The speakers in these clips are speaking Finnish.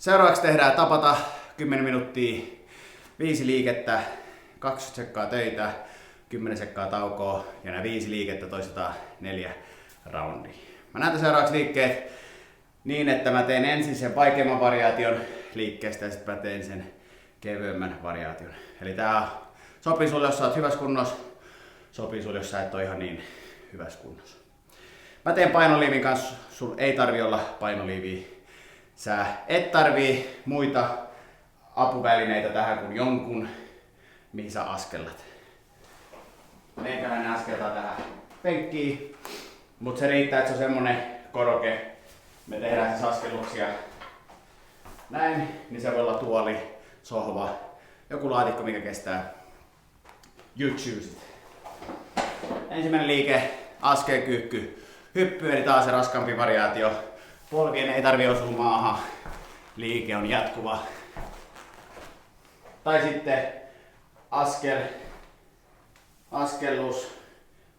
Seuraavaksi tehdään tapata 10 minuuttia, 5 liikettä, 20 sekkaa töitä, 10 sekkaa taukoa ja nämä 5 liikettä toistetaan 4 roundia. Mä näytän seuraavaksi liikkeet niin, että mä teen ensin sen vaikeimman variaation liikkeestä ja sitten mä teen sen kevyemmän variaation. Eli tää sopii sulle, jos sä oot hyvässä kunnossa, sopii sulle, jos sä et ole ihan niin hyvässä kunnossa. Mä teen painoliivin kanssa, sun ei tarvi olla painoliiviä. Sä et tarvii muita apuvälineitä tähän kuin jonkun, mihin sä askellat. Meikäläinen askeltaa tähän penkkiin, mutta se riittää, että se on semmonen koroke. Me tehdään siis askelluksia näin, niin se voi olla tuoli, sohva, joku laatikko, mikä kestää. You choose it. Ensimmäinen liike, askelkyykky, hyppy, eli taas se raskaampi variaatio. Polkien ei tarvi osua maahan, liike on jatkuva. Tai sitten askellus,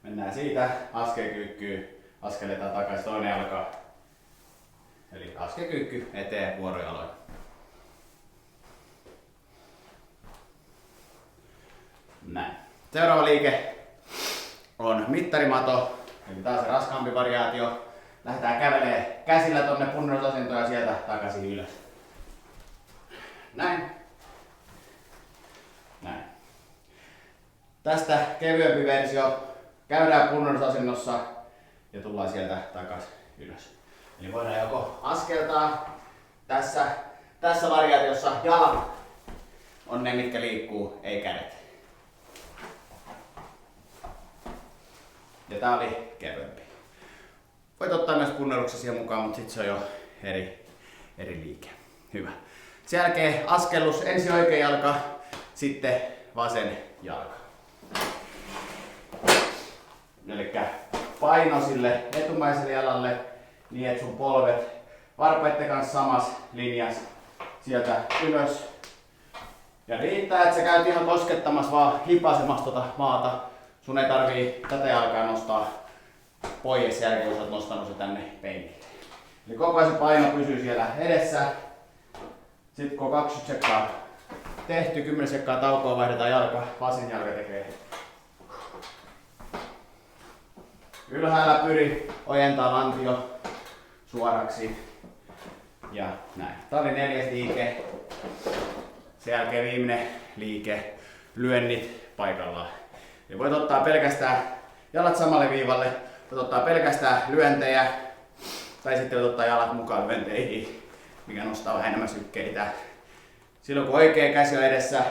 mennään siitä, askelkyykkyyn, askeletaan takaisin toinen jalka. Eli askelkyykky eteen vuorojaloin. Näin. Seuraava liike on mittarimato, eli taas se raskaampi variaatio. Lähdetään kävelemään käsillä tonne punnerusasentoon ja sieltä takaisin ylös. Näin. Näin. Tästä kevyempi versio. Käydään punnerusasennossa ja tullaan sieltä takaisin ylös. Eli voidaan joko askeltaa tässä variaatiossa jalat on ne, mitkä liikkuu, ei kädet. Ja tää oli kevyempi. Voit ottaa myös punneruksen siihen mukaan, mutta sitten se on jo eri liike. Hyvä. Sen jälkeen askellus, ensin oikea jalka, sitten vasen jalka. Elikkä paino sille etumaiselle jalalle niin, että sun polvet varpaitten kanssa samassa linjassa sieltä ylös. Ja riittää, että sä käyt ihan koskettamassa vaan hipasemassa tota maata. Sun ei tarvii tätä jalkaa nostaa pois sen jälkeen, kun sä oot nostanut se tänne penkille. Eli koko ajan se paino pysyy siellä edessä. Sitten kun 20 sekkaa tehty, 10 sekkaa taukoa, vaihdetaan jalka, vasen jalka tekee. Ylhäällä pyri ojentaa lantio suoraksi. Ja näin. Tää oli 4. liike. Sen jälkeen viimeinen liike, lyönnit paikallaan. Eli voit ottaa pelkästään jalat samalle viivalle, voit ottaa pelkästään lyöntejä, tai sitten voit ottaa jalat mukaan lyönteihin, mikä nostaa vähän enemmän sykkeitä. Silloin kun oikea käsi on edessä,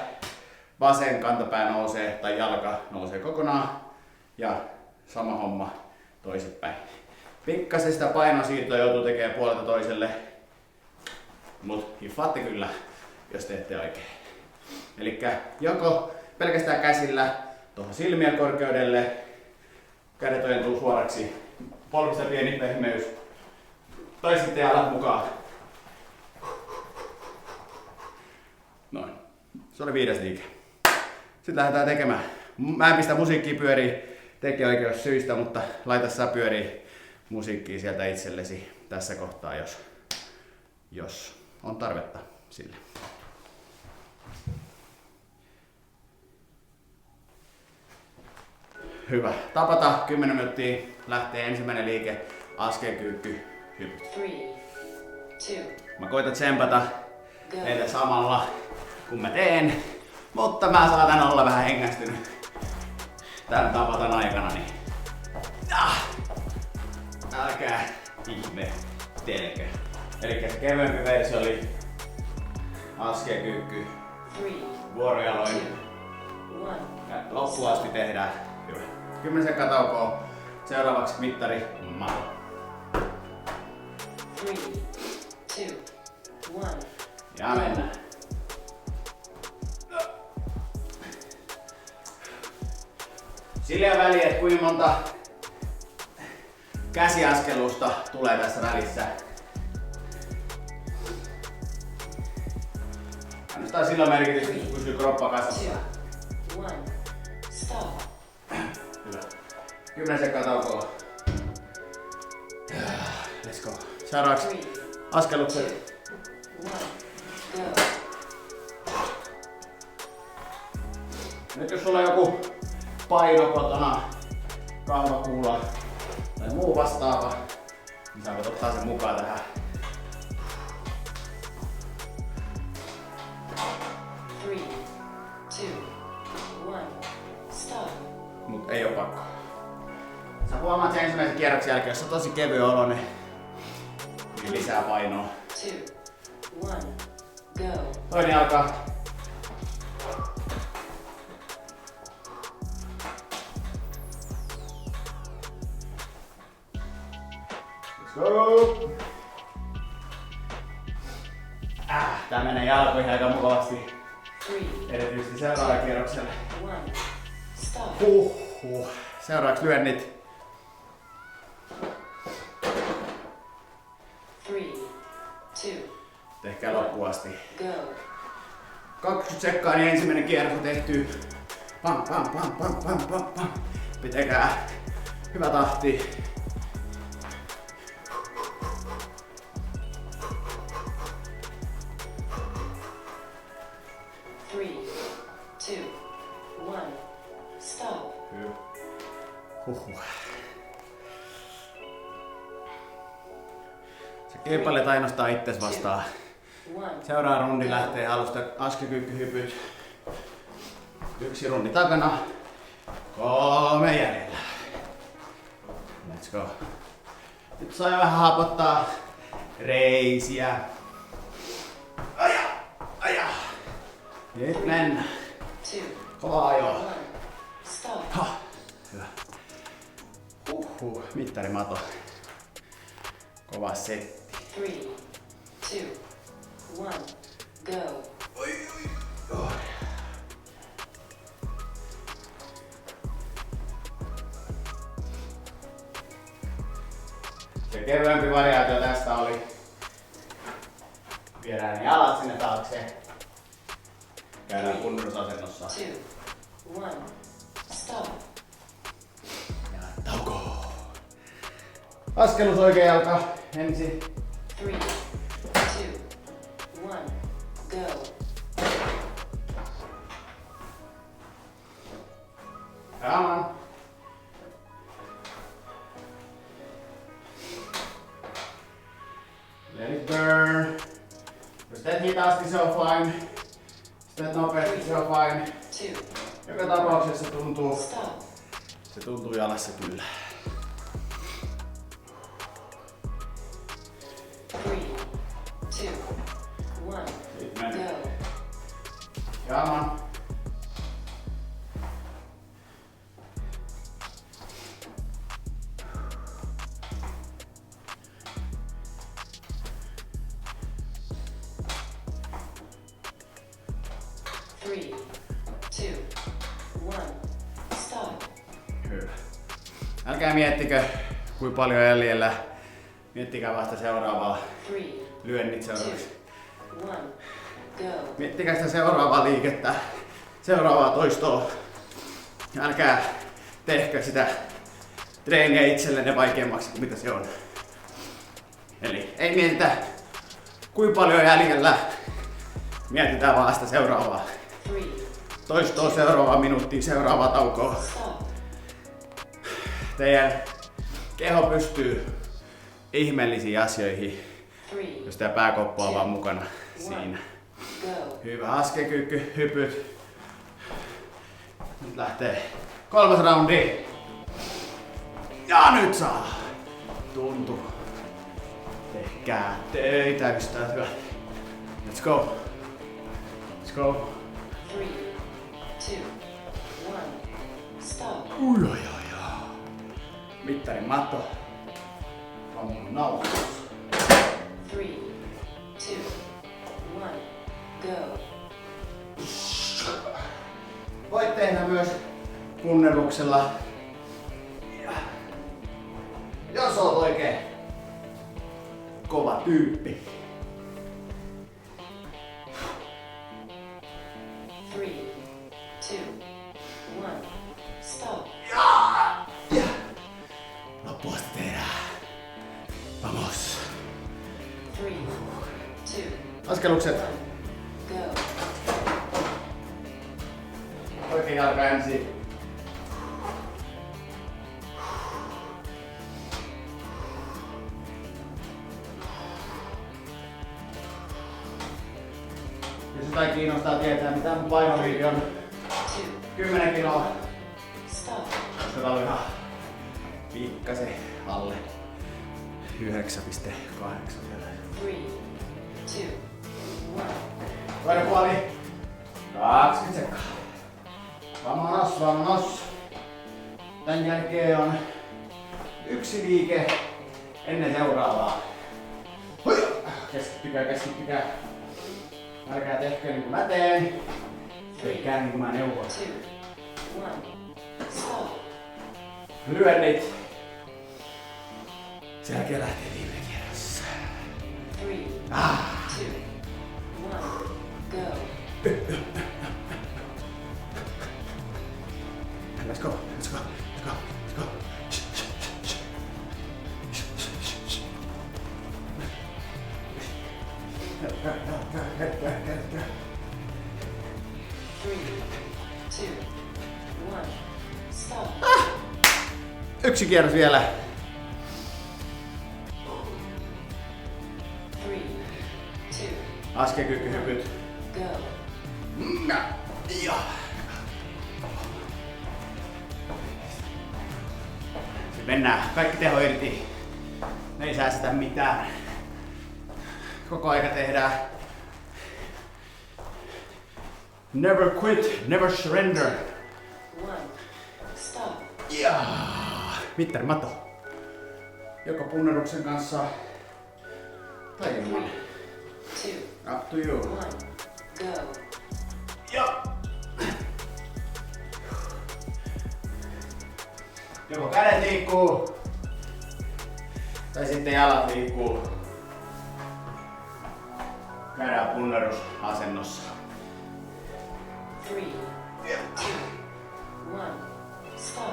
vasen kantapää nousee tai jalka nousee kokonaan ja sama homma toisinpäin. Pikkasen sitä painonsiirtoa joutuu tekemään puolelta toiselle, mutta hiffaatte kyllä, jos teette oikein. Elikkä joko pelkästään käsillä tuohon silmien korkeudelle, kädet ojentuu suoraksi, polvista pieni pehmeys, tai sitten jalat mukaan. Noin. Se oli 5. liike. Sitten lähdetään tekemään. Mä en pistä musiikkia pyörii tekijäoikeussyistä, mutta laita sä pyörii musiikkia sieltä itsellesi tässä kohtaa, jos on tarvetta sille. Hyvä. Tapata 10 minuuttia. Lähtee ensimmäinen liike. Askelkyykky. Hypyt. 3, 2. Mä koitan tsempata teitä samalla kun mä teen. Mutta mä saatan olla vähän hengästynyt tän tapatan aikana. Niin älkää ihmettelkö. Elikkä se kevyempi versio oli askelkyykky. 3, Vuorojaloin. 2, 1. Loppuun asti tehdään. Hyvä. 10 sekkaa taukoa. Seuraavaksi mittari mato. 3, 2, 1. Ja mennään. Sillä on väliä, että kuinka monta käsiaskelusta tulee tässä välissä. Ainoastaan sillä on merkitystä, että pysyy kroppa kasassa. 2, 1. Stop. Hyvä. 10 sekkaa taukoa. Let's go. Seuraavaksi askelukset. 1. Go. Nyt jos sulla on joku paino kotona, kahvakuula tai muu vastaava, niin sä voit ottaa sen mukaan tähän. 3, 2, 1, stop. Mut ei oo pakko. Sä huomaat sen ensimmäisen kierroksen jälkeen, jos on tosi kevyen olo, niin lisää painoa. 2, 1, go. Toinen alkaa. Let's go! Tää menee jalkoihin aika mukavasti. 3, Erityisesti seuraavalla kierroksella. 1, stop. Seuraavaksi lyönnit. 3, 2, Tehkää loppuun asti. go. 20 sekkaa, niin ensimmäinen kierros on tehty. Pam, pam, pam, pam, pam, pam, pam. Pitäkää hyvä tahti. Three, 2, 1, stop. Sä kilpailet ainoastaan itses vastaan. 1, Seuraava rundi lähtee alusta askelkyykkyhypyt. 1 rundi takana. 3 jäljellä. Let's go. Nyt saa vähän hapottaa reisiä. Aja. Nyt mennään. 2, Kovaa 1, ajoa. stop. Ha. Hyvä. Mittarimato. Kova setti. 3, 2, 1, go. Se kevyempi variaatio tästä oli. Viedään ne jalat sinne taakse. Käydään punnerusasennossa. 2, 1, stop. Ja tauko. Askelus oikea jalka ensin. 3, 2, 1, go. Come on. Let it burn. Jos teet hitaasti, se on fine. Jos teet nopeasti, se on fine. 2, Joka tapauksessa stop. se tuntuu jalassa kyllä. 3, 2, 1, Sitten meni. go. Come on. Three, 2, 1, stop. Hyvä. Älkää miettikö, kuinka paljon jäljellä. Miettikää vasta seuraavaa 3, lyönnit 2, seuraavaksi. 1, go. Miettikää sitä seuraavaa liikettä, seuraavaa toistoa. Älkää tehkö sitä treeniä itsellenne vaikeammaksi kuin mitä se on. Eli ei mietitä kuinka paljon jäljellä. Mietitään vaan sitä seuraavaa. 3, Toistoa, seuraavaa minuuttia, seuraavaa taukoa. stop. Teidän keho pystyy ihmeellisiin asioihin, 3, jos teidän pääkoppa on vaan mukana siinä. go. Hyvä askelkyykky, hypyt. Nyt lähtee 3. roundi. Ja nyt saa. Tuntuu. Tehkää töitä, ystävät hyvät. Let's go. Let's go. 3, 2, 1, stop. Mittarin matto. On nauhoitus. 3, 2, 1, go. Voit tehdä myös punneruksella. Ja jos oot oikein kova tyyppi. 3, 2, 1, stop. Ja loppuun asti tehdään. Vamos. 3, 2, Askelukset. 1, Vasen jalka ensin. Jos jotain kiinnostaa tietää, mitä mun painoliivi on 10 kiloa. Stop. Koska tää oli ihan pikkasen alle 9,8 vielä. 3, 2, 1. Toinen puoli. 20 sekkaa. Vamonos, vamonos. Tän jälkeen on yksi liike ennen seuraavaa. Hui! Keskittykää, keskittykää. Älkää tehkö niin kuin mä teen. Tehkää niin kuin mä neuvon. 2, 1. Stop. Lyönnit. Sen jälkeen lähtee viimeinen kierros. 3, 2, 1. Go. Let's go, let's go, let's go, let's go. 3, 2, 1. Stop. Yksi kierros vielä. 3, 2, Askelkyykkyhypyt. go. Ja. Sitten mennään. Kaikki teho irti. Me ei säästetä mitään. Koko aika tehdään. Never quit, never surrender. 1. Stop. Ja. Mittari mato. Joko punneruksen kanssa tai ilman. 2, Up to you. 1. Go. Ja. Joko kädet liikkuu tai sitten jalat liikkuu. Käydään punnerusasennossa. 3, 2, 1. Stop.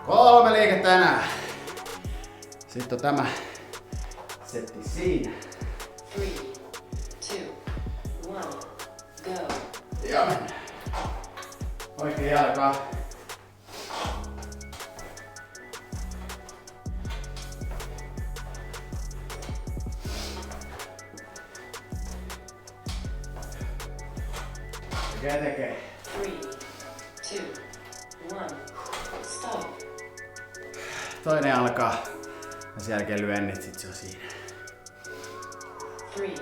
3 liikettä enää. Sitten on tämä setti siinä. 3, 2, 1. Go. Ja mennään. Oikein jalkaa. Tekee. 3, 2, 1. Stop. Toinen alkaa. Ja sen jälkeen lyönnit, sit se on siinä. 3,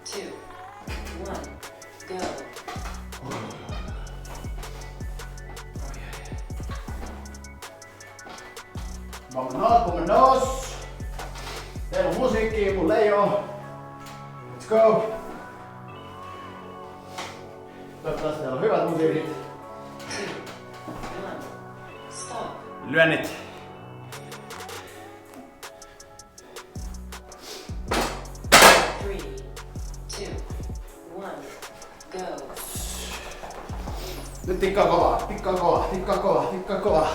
2, 1. Go. Vamonos, vamonos! Teillä on musiikkia, mulla ei oo. Let's go! Toivottavasti teillä on hyvät musiikit. 2, 1. Stop. Lyönnit. Three, two, one, go. Nyt tikkaa kovaa, tikkaa kovaa, tikkaa kovaa, tikkaa kovaa.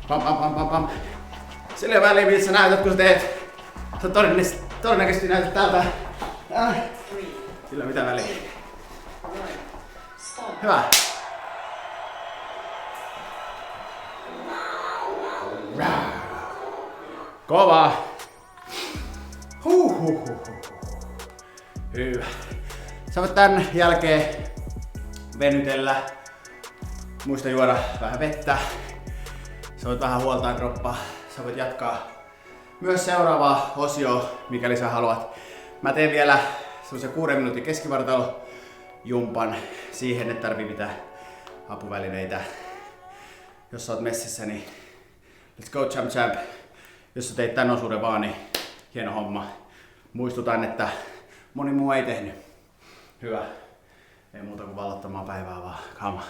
Pam pam pam pam pam. Sillä väliin miltä sä näytät kun sä teet. Sä todennäköisesti näytät täältä. Three, Sillä mitä väliä. one, stop. Hyvä. Kova. Hyvä. Sä voit tän jälkeen venytellä. Muista juoda vähän vettä. Sä voit vähän huoltaa kroppaa. Sä voit jatkaa myös seuraavaa osioa, mikäli sä haluat. Mä teen vielä semmosen 6 minuutin keskivartalojumpan siihen, että tarvii mitään apuvälineitä. Jos sä oot messissä, niin let's go champ champ. Jos sä teit tän osuuden vaan, niin hieno homma. Muistutan, että moni muu ei tehnyt. Hyvä. Ei muuta kuin vallottamaan päivää vaan. Come on.